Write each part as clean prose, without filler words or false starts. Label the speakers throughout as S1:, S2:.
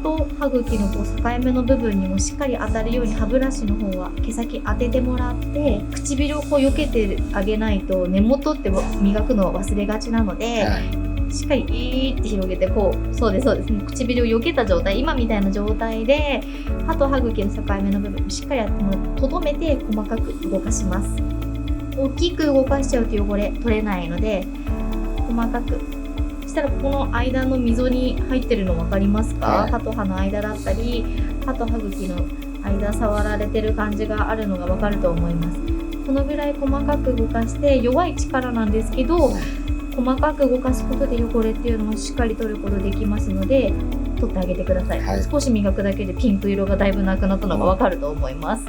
S1: と歯茎のこう境目の部分にもしっかり当たるように歯ブラシの方は毛先当ててもらって、唇をこう避けてあげないと根元って磨くのを忘れがちなので、しっかりイーって広げて、こう、そうですそうです、もう唇を避けた状態、今みたいな状態で歯と歯茎の境目の部分をしっかりとどめて細かく動かします。大きく動かしちゃうと汚れ取れないので、細かく。そしたらここの間の溝に入ってるの分かりますか？歯と歯の間だったり、歯と歯茎の間触られてる感じがあるのが分かると思います。このぐらい細かく動かして、弱い力なんですけど、細かく動かすことで汚れっていうのもしっかり取ることできますので、取ってあげてください。少し磨くだけでピンク色がだいぶなくなったのが分かると思います。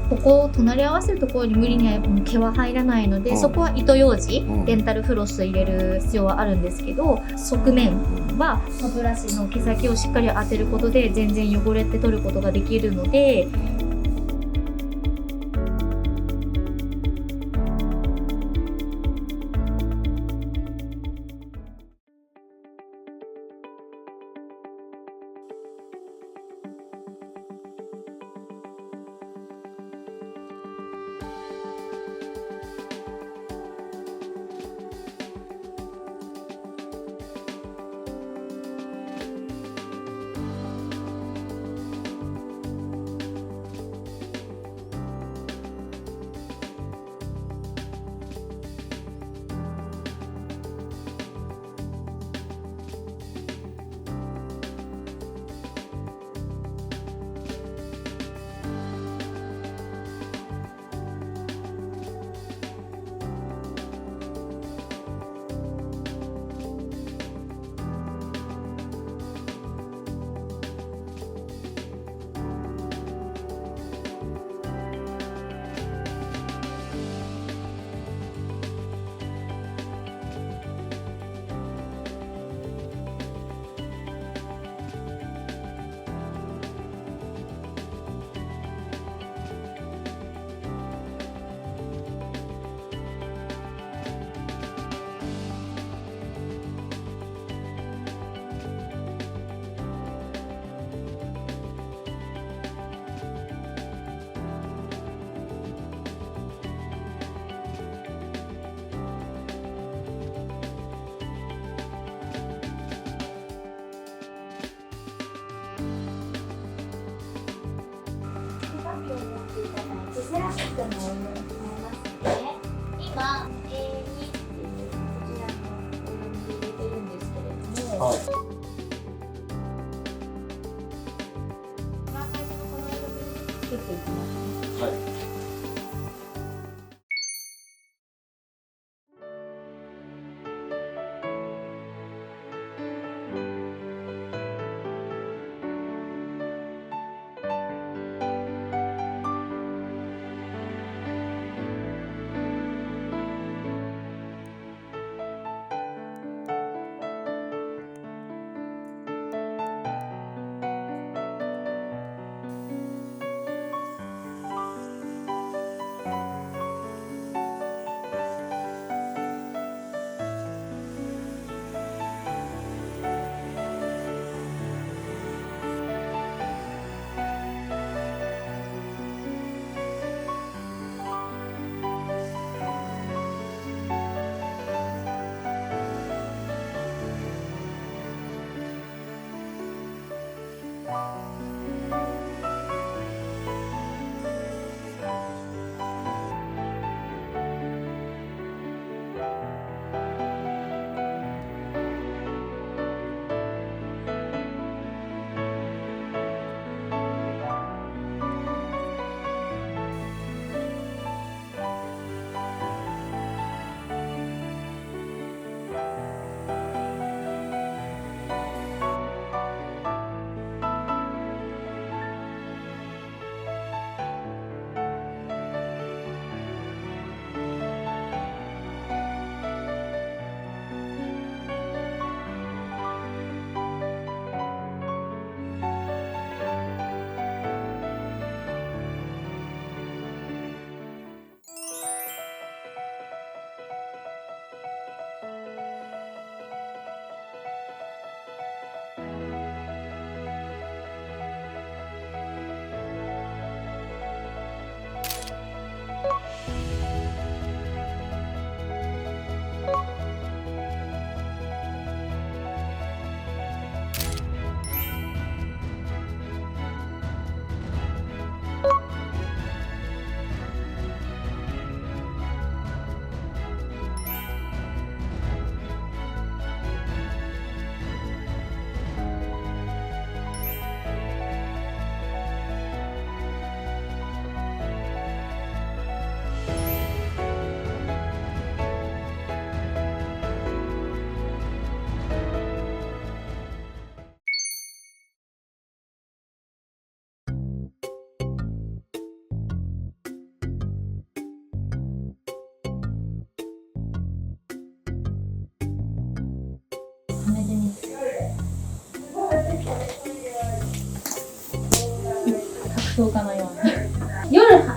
S1: ここを隣り合わせるところに無理に毛は入らないので、そこは糸ようじ、デンタルフロス入れる必要はあるんですけど、側面は歯ブラシの毛先をしっかり当てることで全然汚れって取ることができるので、セラミックのお湯を使いますね。今、A2 っていうこちらのお湯に入れてるんですけれども、こんな感じのこの色で作っていきますね。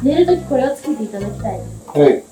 S2: 寝るときこれをつけていただきたいです。
S3: はい。